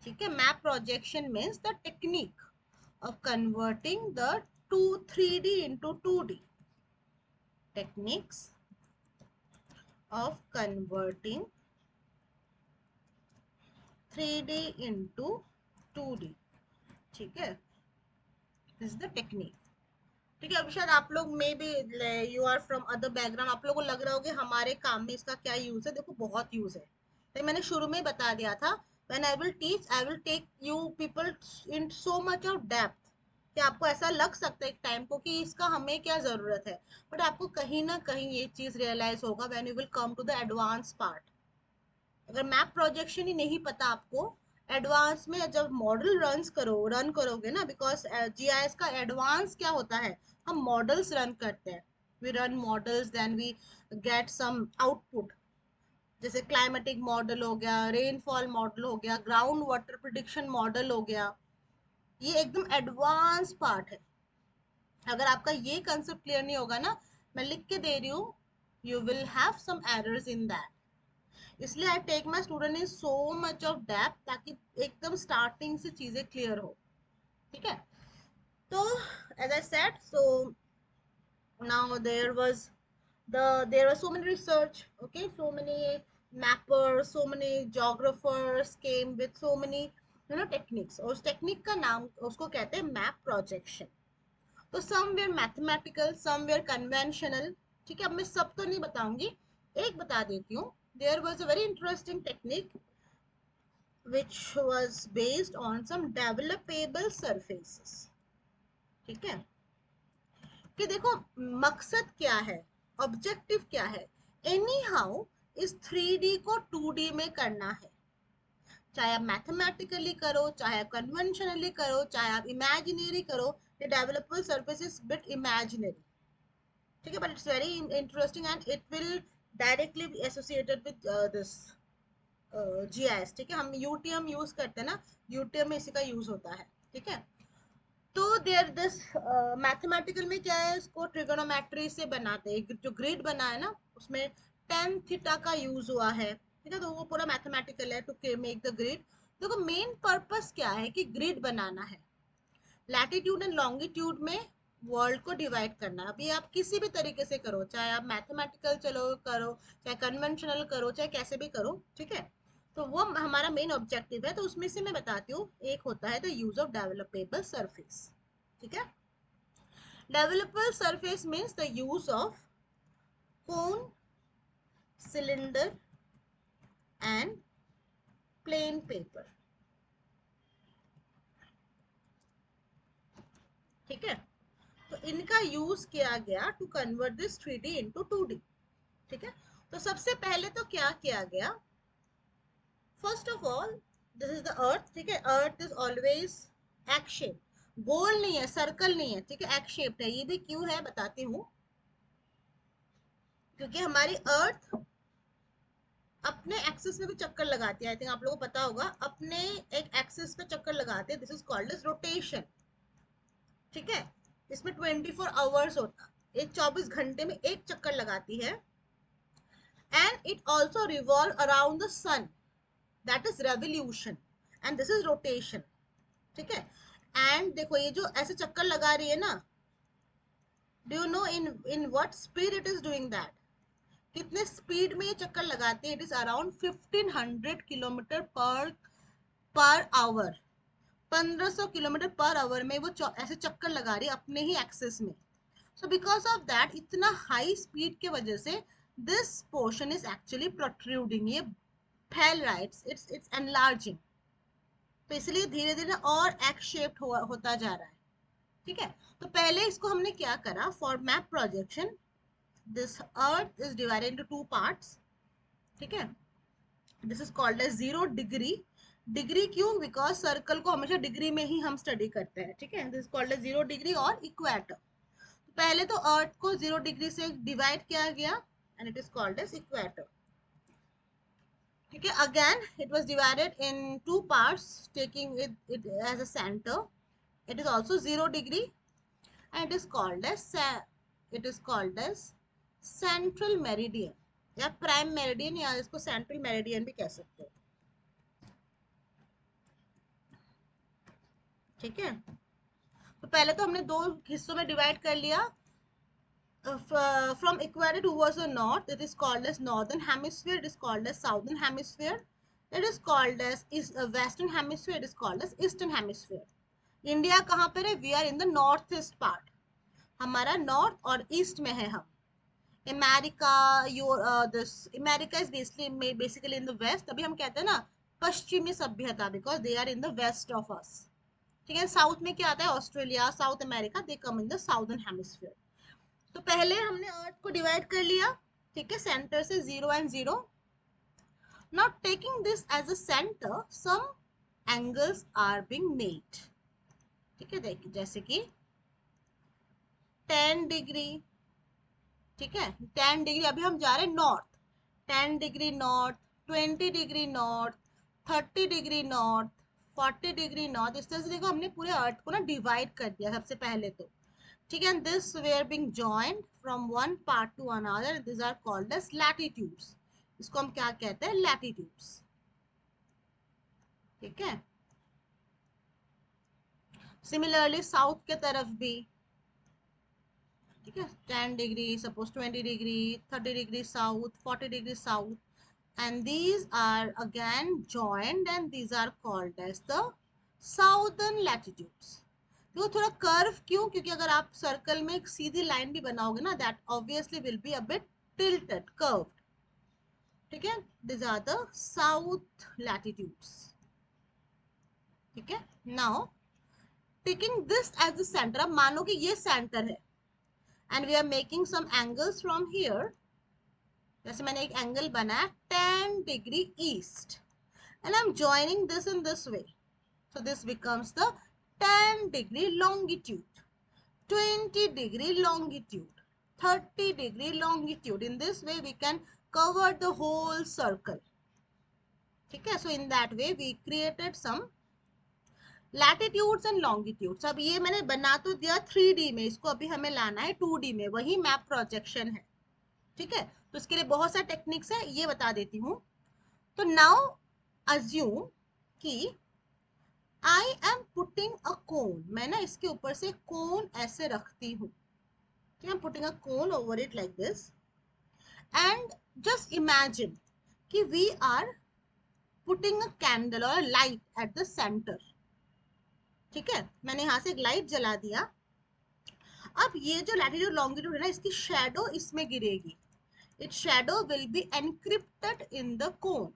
ठीक है। Map projection means the technique of converting the 3D into 2D, techniques of converting 3D into 2D, ठीक है। दिस इज द टेक्निक, ठीक है। अब शायद आप लोग में भी, you are from other background, आप लोगों को लग रहा हो कि हमारे काम में इसका क्या यूज है। देखो बहुत यूज है, तो मैंने शुरू में बता दिया था, when I will teach I will take you people in so much of depth कि आपको ऐसा लग सकता है एक टाइम को कि इसका हमें क्या जरूरत है, बट आपको कहीं ना कहीं ये चीज रियलाइज होगा when you will come to the advance part. अगर मैप प्रोजेक्शन ही नहीं पता आपको, एडवांस में जब मॉडल रन करोगे ना, बिकॉज जीआईएस का एडवांस क्या होता है, हम मॉडल्स रन करते हैं, we run models then we get some output, जैसे क्लाइमेटिक मॉडल हो गया, रेनफॉल मॉडल हो गया, ग्राउंड वाटर प्रिडिक्शन मॉडल हो गया, ये एकदम एडवांस पार्ट है। अगर आपका ये कंसेप्ट क्लियर नहीं होगा ना, मैं लिख के दे रही हूँ, you will have some errors in that. इसलिए I take my student in so much of depth, ताकि एकदम स्टार्टिंग से चीजें क्लियर हो। ठीक है, तो as I said, so now there were so many research, okay, so many mappers, so many geographers came with so many techniques, और उस टेक्निक का नाम उसको कहते हैं मैप प्रोजेक्शन। तो somewhere mathematical, somewhere conventional. ठीक है, अब मैं सब तो नहीं बताऊंगी, एक बता देती हूँ। There was a very interesting technique which was based on some developable surfaces। ठीक है, कि देखो मकसद क्या है, ऑब्जेक्टिव क्या है, एनी हाउ इस 3D को 2D में करना है। चाहे आप मैथमेटिकली करो, चाहे आप कन्वेंशनली करो, चाहे आप इमेजिनरी करो, the developable surface is bit imaginary। ठीक है, but it's very interesting and it will directly be associated with this GIS। ठीक है, हम UTM यूज करते हैं ना, UTM में इसी का यूज होता है। ठीक है, तो देयर दिस मैथमेटिकल में क्या है, इसको ट्रिगोनोमेट्री से बनाते हैं, जो ग्रिड बना है ना उसमें टेन थीटा का यूज हुआ है। ठीक है, तो वो पूरा मैथमेटिकल है टू मेक द ग्रिड। देखो मेन पर्पस क्या है, कि ग्रिड बनाना है, लैटिट्यूड एंड लॉन्गिट्यूड में वर्ल्ड को डिवाइड करना है। अभी आप किसी भी तरीके से करो, चाहे आप मैथमेटिकल चलो करो, चाहे कन्वेंशनल करो, चाहे कैसे भी करो। ठीक है, तो वो हमारा मेन ऑब्जेक्टिव है। तो उसमें से मैं बताती हूँ, एक होता है the use of developable surface. ठीक है, developable surface means the use of cone, cylinder and plane paper. ठीक है, तो इनका यूज किया गया to convert this 3D into 2D। ठीक है, तो सबसे पहले तो क्या किया गया, first of all this is the earth. ठीक है, earth is always X shape, गोल नहीं है, सर्कल नहीं है। ठीक है, एक्स शेप है। ये भी क्यों है बताती हूँ, क्योंकि हमारी अर्थ अपने एक्सिस में भी चक्कर लगाती है। आई थिंक आप लोगों को पता होगा, अपने एक एक्सिस पे चक्कर लगाते हैं, this is called as rotation. ठीक है, इसमें 24 आवर्स होता, एक 24 घंटे में एक चक्कर लगाती है। And it also revolve around the sun, that is revolution, and this is rotation. ठीक है, एंड देखो ये जो ऐसे चक्कर लगा रही है ना, do you know in what speed it is doing that, कितने स्पीड में ये चक्कर लगाती है, it is around 1500 kilometre per hour. 1500 kilometre per hour में वो ऐसे चक्कर लगा रही है अपने ही एक्सेस में। सो बिकॉज ऑफ दैट, इतना हाई स्पीड के वजह से this portion is actually protruding, ये फैल रहा है, इट्स एनलार्जिंग। तो इसलिए धीरे धीरे और एक्स शेप्ड होता जा रहा है। ठीक है, तो पहले इसको हमने क्या करा, for map projection this earth is divided into two parts. ठीक है, this is called as 0 degree. Degree क्यों, बिकॉज सर्कल को हमेशा डिग्री में ही हम स्टडी करते हैं। ठीक है, this is called as 0 degree और इक्वेटर। पहले तो अर्थ को 0 डिग्री से डिवाइड किया गया and it is called as equator. ठीक है, again it was divided in two parts, taking it as a center. It is also 0 degree and it is called as central meridian या prime meridian, या इसको central meridian भी कह सकते हो। ठीक है, तो पहले तो हमने दो हिस्सों में डिवाइड कर लिया, from equator towards the north it is called as northern hemisphere, it is called as southern hemisphere, it is called as western hemisphere, it is called as eastern hemisphere। India कहाँ पर है, we are in the north east part, हमारा north और east में है हम। America, this America is basically in the west, तभी हम कहते हैं ना पश्चिमी सभ्यता, because they are in the west of us. ठीक है, साउथ में क्या आता है, Australia, South America, they come in the southern hemisphere. तो पहले हमने अर्थ को डिवाइड कर लिया। ठीक है, सेंटर से 0 and 0। Now taking this as a centre, some angles are being made. ठीक है, देखिए जैसे कि 10 डिग्री, ठीक है 10 डिग्री, अभी हम जा रहे हैं north, 10 degree north, 20 degree north, 30 degree north, 40 degree north. इस तरह से देखो हमने पूरे अर्थ को ना डिवाइड कर दिया सबसे पहले तो, ठीक है। This were being joined from one part to another, this are called as latitudes. इसको हम क्या कहते हैं, लैटिट्यूड्स, ठीक है। सिमिलरली साउथ के तरफ भी, ठीक है 10 degree, suppose 20 degree, 30 degree south, 40 degree south, and these are again joined and these are called as the southern latitudes। तो थोड़ा कर्व क्यों, क्योंकि अगर आप सर्कल में एक सीधी लाइन भी बनाओगे ना, that obviously will be a bit tilted curved, ठीक है। these are the south latitudes, ठीक है। now taking this as the center, अब मानो कि ये सेंटर है and we are making some angles from here, जैसे मैंने एक एंगल बनाया 10 degree east and I'm joining this in this way, so this becomes the 10 degree longitude, 20 degree longitude, 30 degree longitude। in this way we can cover the whole circle, ठीक है। so in that way we created some latitudes and longitudes। अब ये मैंने बना तो दिया 3D में, इसको अभी हमें लाना है 2D में, वही मैप प्रोजेक्शन है, ठीक है। तो इसके लिए बहुत सारे टेक्निक्स है, ये बता देती हूँ। तो नाउ अज्यूम कि आई एम पुटिंग अ कोन, मैं ना इसके ऊपर से कोन ऐसे रखती हूँ, I am putting a cone over it like this, and just imagine कि we are putting a candle और लाइट एट द सेंटर, ठीक है। मैंने यहाँ से एक लाइट जला दिया। अब ये जो लैटिट्यूड लॉन्गिट्यूड है ना, इसकी शेडो इसमें गिरेगी, its shadow will be encrypted in the cone।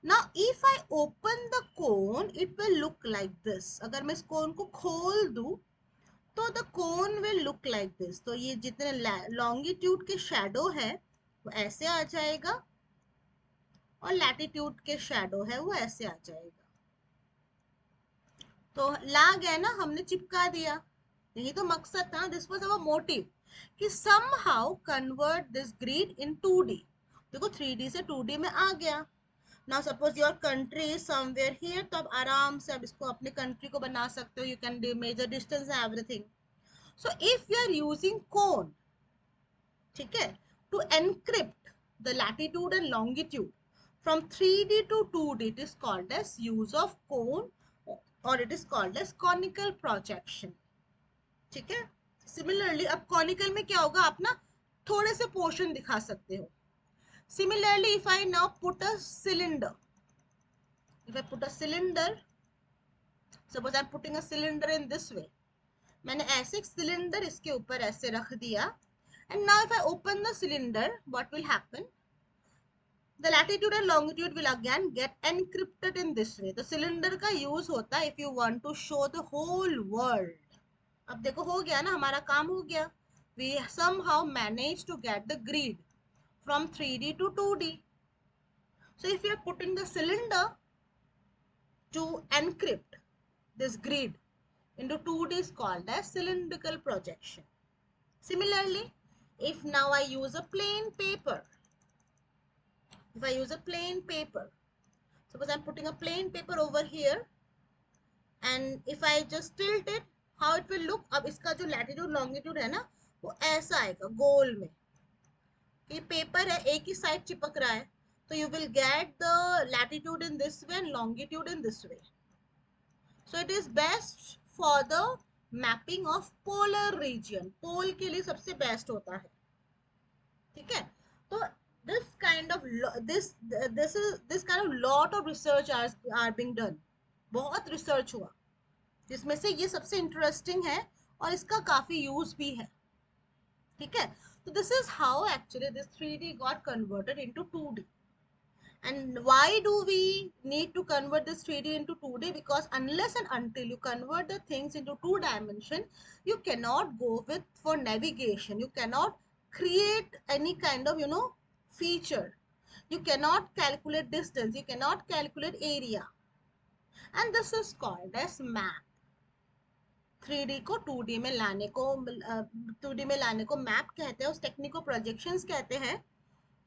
Now if I open the cone it will look like this। अगर मैं इस कोन को खोल दूं तो the cone will look like this। तो ये जितने लॉन्गिट्यूड के शैडो है वो ऐसे आ जाएगा और लैटिट्यूड के शैडो है वो ऐसे आ जाएगा। तो ला गया ना, हमने चिपका दिया, यही तो मकसद था, दिस वाज आवर मोटिव कि somehow convert this grid in 2D। देखो 3D से 2D में आ गया। Now suppose your country is somewhere here, तो आप आराम से अब इसको अपने कंट्री को बना सकते हो, you can measure distance and everything. So if you are using cone, ठीक है, to encrypt the latitude and longitude from 3D to 2D, it is called as use of cone और it is called as conical projection, ठीक है। Similarly अब conical में क्या होगा, आप ना थोड़े से पोर्शन दिखा सकते हो। Similarly, if I now put a cylinder, if I put a cylinder, suppose I'm putting a cylinder in this way, मैंने ऐसे एक cylinder इसके ऊपर ऐसे रख दिया, and now if I open the cylinder, what will happen? The latitude and longitude will again get encrypted in this way। तो cylinder का use होता है if you want to show the whole world। अब देखो हो गया ना, हमारा काम हो गया, we somehow managed to get the grid from 3D to 2D। So if you are putting the cylinder to encrypt this grid into 2D is called as cylindrical projection। Similarly, if now I use a plain paper, if I use a plain paper, suppose I'm putting a plain paper over here and if I just tilt it, how it will look? अब इसका जो latitude longitude है ना, वो ऐसा आएगा गोल में, ये पेपर है एक ही साइड चिपक रहा है, तो you will get the latitude in this way and longitude in this way। So it is best for the mapping of polar region। पोल के लिए सबसे बेस्ट होता है, ठीक है। तो this kind of this kind of lot of research are being done। बहुत research हुआ जिसमें से ये सबसे इंटरेस्टिंग है और इसका काफी यूज भी है, ठीक है। तो this is how actually this 3D got converted into 2D। And why do we need to convert this 3D into 2D? Because unless and until you convert the things into 2 dimension, you cannot go with for navigation, you cannot create any kind of feature, you cannot calculate distance, you cannot calculate area, and this is called as map. 3D को 2D में लाने को 2D में लाने को map कहते हैं, उस टेक्निक को प्रोजेक्शंस कहते हैं।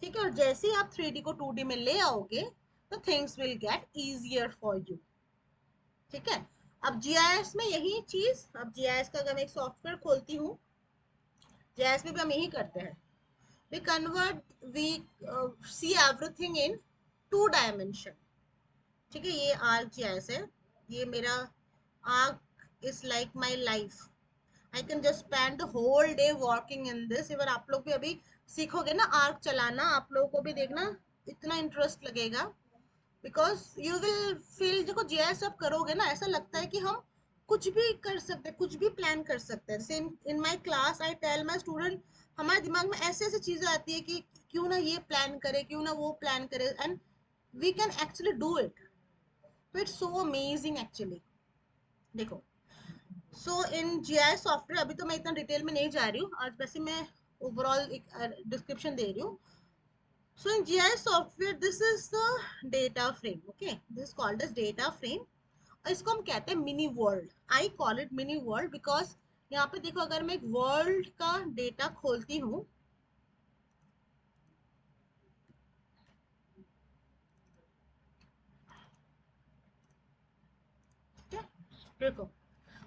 ठीक है, और जैसे ही आप 3D को 2D में ले आओगे तो things will get easier for you. ठीक है, अब जीआईएस में यही चीज, अब जीआईएस का अगर मैं एक सॉफ्टवेयर खोलती हूँ, जीआईएस में भी हम यही करते हैं, we convert we see everything in 2 dimension। ठीक है, ये आर्क जीआईएस है, ये मेरा Arc is like my life. I can just spend the whole day working in this. Even आप लोग भी अभी सीखोगे ना आर्क चलाना, आप लोगों को भी देखना इतना इंटरेस्ट लगेगा, बिकॉज यू विल फील, देखो जीआईएस आप करोगे ना, ऐसा लगता है कि हम कुछ भी कर सकते हैं, कुछ भी प्लान कर सकते हैं। Same in my class I tell my student, हमारे दिमाग में ऐसे ऐसे चीजें आती है कि क्यों ना ये प्लान करे, क्यों ना वो प्लान करे, and we can actually do it. तो इट्स सो अमेजिंग एक्चुअली। देखो, सो इन जीआईएस सॉफ्टवेयर, अभी तो मैं इतना डिटेल में नहीं जा रही हूँ, आज वैसे मैं ओवरऑल एक डिस्क्रिप्शन दे रही हूँ। So in GIS software, this is the data frame. Okay, this is called as data frame. और इसको हम कहते हैं mini world. I call it mini world because यहाँ पे देखो, अगर मैं एक वर्ल्ड का डेटा खोलती हूँ, देखो,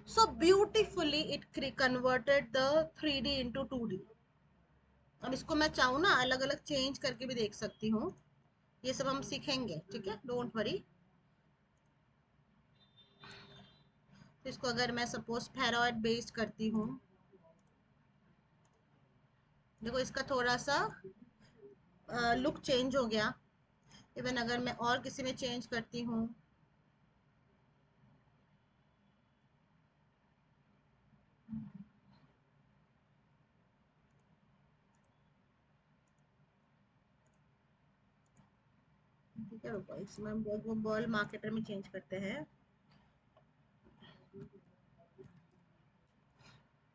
so beautifully it converted the 3D into 2D। अब इसको मैं चाहूँ ना अलग अलग चेंज करके भी देख सकती हूँ, ये सब हम सीखेंगे। ठीक है, डोंट वरी। इसको अगर मैं सपोज फेरॉइड बेस्ड करती हूँ, देखो इसका थोड़ा सा लुक चेंज हो गया। इवन अगर मैं और किसी में चेंज करती हूँ, ठीक है, रुको इसमें वो बॉल मार्केटर में चेंज करते हैं।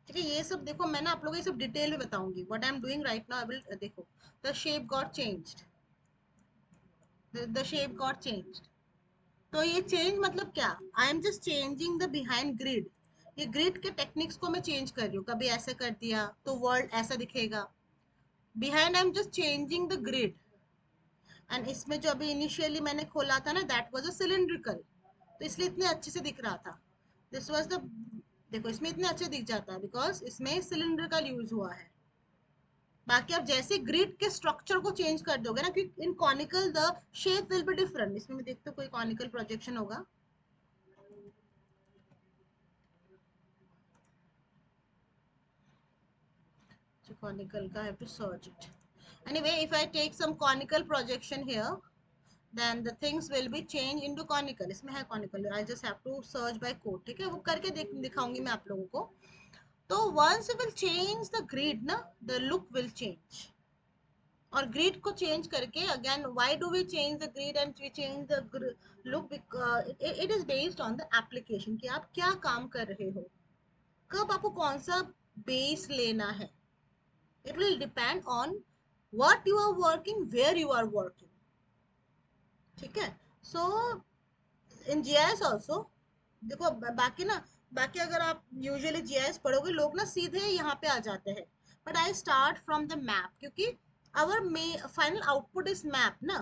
ठीक है, ये सब देखो मैं ना आप लोगों को ये सब डिटेल में बताऊंगी, what I am doing right now. I will, देखो, the shape got changed, the shape got changed. तो ये चेंज मतलब क्या, I am just changing the behind grid. ये ग्रिड के टेक्निक्स को मैं चेंज कर रही हूँ, कभी ऐसे कर दिया तो वर्ल्ड ऐसा दिखेगा। Behind I am just changing the grid. And इसमें जो अभी इनिशियली मैंने खोला था ना, दैट वाज अ सिलिंड्रिकल, तो इसलिए इतने अच्छे से दिख रहा था। दिस वाज द, देखो इसमें इतने अच्छे दिख जाता है बिकॉज इसमें सिलिंड्रिकल यूज हुआ है। बाकी आप जैसे ग्रिड के स्ट्रक्चर को चेंज कर दोगे ना, क्योंकि in conical the shape will be different. इसमें मैं देखते कोई कॉनिकल प्रोजेक्शन होगा, जो conical का, I have to search it. Anyway, if I take some conical projection here, then the things will be changed into conical। इसमें है conical, I just have to search by code। ठीक है, वो करके दिखाऊंगी मैं आप लोगों को। तो once you will change the grid ना, the look will change। और ग्रिड को चेंज करके again, why do we change the grid and we change the look, it is based on the application कि आप क्या काम कर रहे हो, कब आपको कौन सा बेस लेना है। It will depend on what you are working, where you are working. ठीक है, सो इन जीआईएस आल्सो, देखो बाकी ना, बाकी अगर आप यूजुअली जीआईएस पढ़ोगे, लोग ना सीधे यहाँ पे आ जाते हैं, but I start from the map, क्योंकि our final output is map na।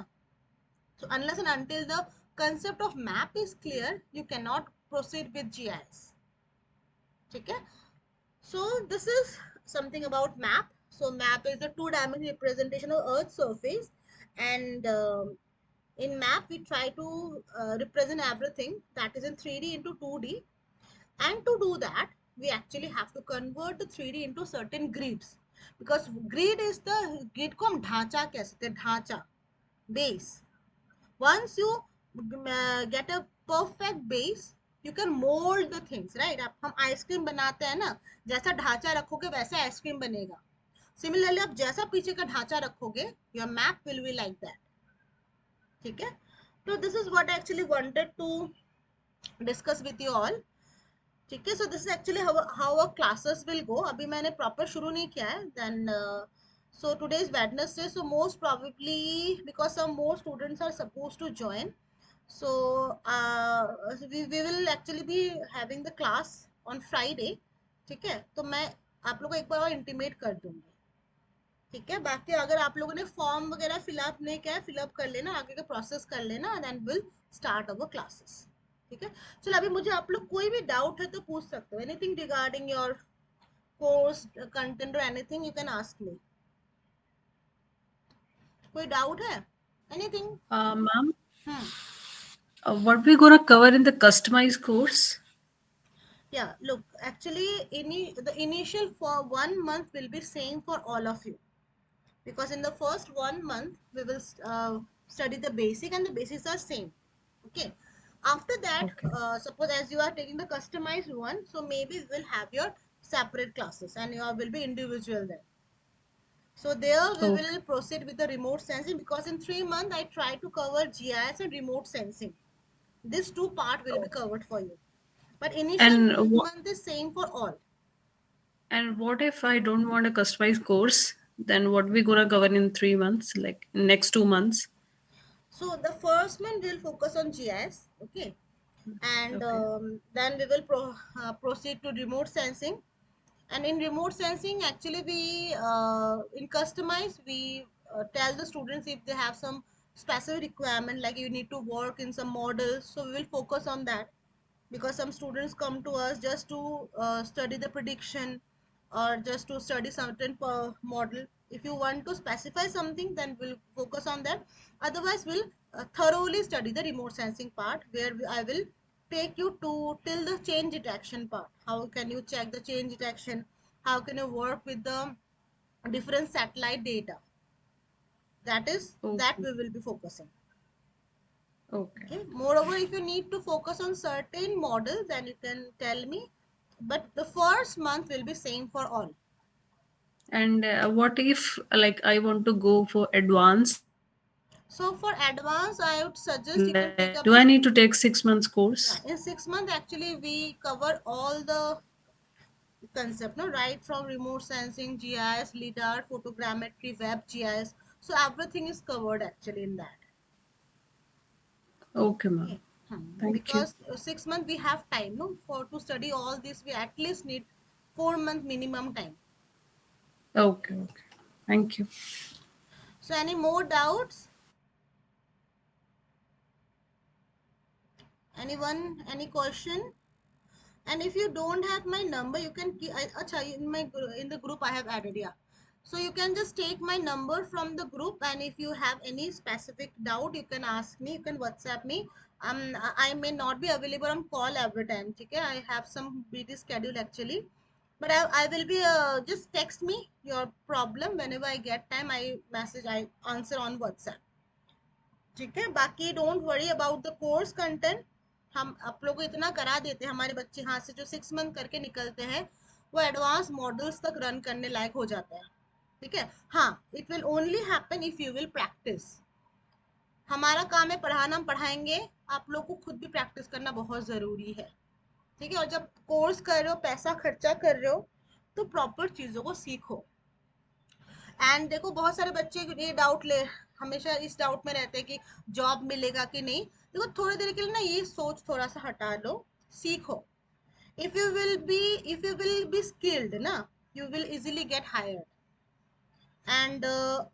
So unless and until the concept of map is clear, you cannot proceed with GIS। ठीक है, so this is something about map। So map is the two-dimensional representation of Earth's surface, and in map we try to represent everything that is in 3D into 2D, and to do that we actually have to convert the 3D into certain grids, because grid is the, grid को हम ढांचा कह सकते हैं, ढांचा, base। Once you get a perfect base, you can mold the things, right। आप, हम ice cream बनाते हैं ना, जैसा ढांचा रखोगे वैसे आइसक्रीम बनेगा। सिमिलरली आप जैसा पीछे का ढांचा रखोगे, your map will be like that. ठीक है, तो this is what I actually wanted to discuss with you all. ठीक है, so this is actually how our classes will go. अभी मैंने प्रॉपर शुरू नहीं किया है। Then so today is Wednesday, so most probably because some more students are supposed to join, So we will actually be having the class on Friday. ठीक है, तो मैं आप लोगों को एक बार और इंटीमेट कर दूंगी। ठीक है, बाकी अगर आप लोगों ने फॉर्म वगैरह फिलअप नहीं किया है, फिलअप कर लेना, आगे का प्रोसेस कर लेना, then will start our classes. ठीक है, चलो अभी मुझे आप लोग कोई भी डाउट है तो पूछ सकते हो, anything regarding your course content और anything you can ask me. कोई डाउट है, anything? Ma'am, hmm what we gonna cover in the customized course? Yeah, look, actually, the initial for 1 month will be same for all of you, because in the first 1 month we will study the basic, and the basics are same. Okay. After that, Okay. suppose as you are taking the customized one, so maybe we will have your separate classes, and you will be individual then. So there we Okay. will proceed with the remote sensing, because in 3 months I try to cover GIS and remote sensing. This two part will be covered for you. But initial And 1 month is same for all. what if I don't want a customized course? Then what we gonna cover in 3 months, like next 2 months? So the first one will focus on GIS, okay, and Okay. then we will proceed to remote sensing. And in remote sensing, actually, we in customize we tell the students if they have some specific requirement, like you need to work in some models. So we will focus on that, because some students come to us just to study the prediction, or just to study certain model. If you want to specify something, then we'll focus on that. Otherwise, we'll thoroughly study the remote sensing part, where I will take you to till the change detection part. How can you check the change detection? How can you work with the different satellite data? That is that Okay. we will be focusing. Okay. Okay, moreover, if you need to focus on certain models, then you can tell me, but the first month will be same for all. And what if like I want to go for advanced? So for advanced, I would suggest you Then can take do up I the, need to take 6 months yeah, course? in 6 months actually we cover all the concept, no, right from remote sensing, GIS, lidar, photogrammetry, web GIS. So everything is covered actually in that. Okay, ma'am. Okay. Thank you. Because 6 months we have time, no, for to study all this we at least need 4 month minimum time. Okay. Okay. Thank you. So any more doubts? Anyone? Any question? And if you don't have my number, you can keep. In my in the group I have added, yeah. So you can just take my number from the group, and if you have any specific doubt, you can ask me. You can WhatsApp me. I may not be available on call every time. Okay, I have some busy schedule actually, but I will be just text me your problem whenever I get time. I answer on WhatsApp. ठीक है, बाकी don't worry about the course content. हम आप लोग को इतना करा देते हैं, हमारे बच्चे हाथ से जो 6 मंथ करके निकलते हैं वो एडवांस मॉडल्स तक रन करने लायक हो जाता है। ठीक है, हाँ, it will only happen if you will practice. हमारा काम है पढ़ाना, हम पढ़ाएंगे, आप लोग को खुद भी प्रैक्टिस करना बहुत ज़रूरी है। ठीक है, और जब कोर्स कर रहे हो, पैसा खर्चा कर रहे हो, तो प्रॉपर चीज़ों को सीखो। एंड देखो, बहुत सारे बच्चे ये डाउट ले हमेशा इस डाउट में रहते हैं कि जॉब मिलेगा कि नहीं। देखो, थोड़ी देर के लिए ना ये सोच थोड़ा सा हटा लो, सीखो। If you will be if you will be skilled ना, you will easily get hired. And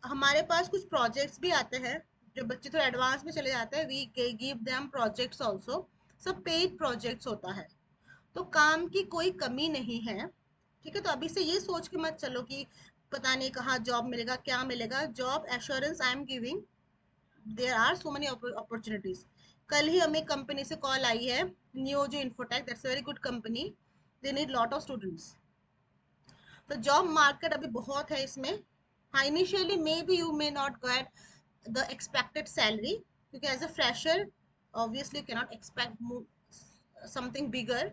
हमारे पास कुछ प्रोजेक्ट्स भी आते हैं, जो बच्चे थोड़ा एडवांस में चले जाते हैं, we give them projects also. सब पेड प्रोजेक्ट्स होता है, तो काम की कोई कमी नहीं है। ठीक है, तो अभी से ये सोच के मत चलो कि पता नहीं कहाँ जॉब मिलेगा, क्या मिलेगा। Job assurance I am giving, there are so many opportunities. कल ही हमें कंपनी से कॉल आई है, Niyojo infotech, that's very good company, they need lot of students. तो जॉब मार्केट अभी बहुत है इसमें। हाँ, initially maybe you may not get the expected salary, क्योंकि as a fresher obviously you cannot expect something bigger.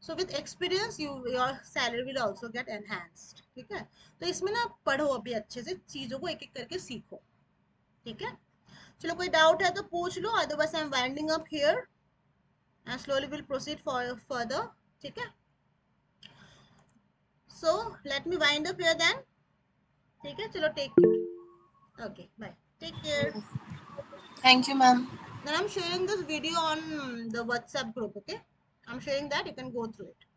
So with experience your salary will also get enhanced. ठीक है, तो इसमें ना पढ़ो, अभी अच्छे से चीज़ों को एक एक करके सीखो। ठीक है, चलो कोई डाउट है तो पूछ लो, otherwise I am winding up here and slowly will proceed for further. ठीक है, so let me wind up here then. ठीक है, चलो take care. Okay, bye, take care. Thank you, ma'am. Then I'm sharing this video on the WhatsApp group. Okay, I'm sharing that. You can go through it.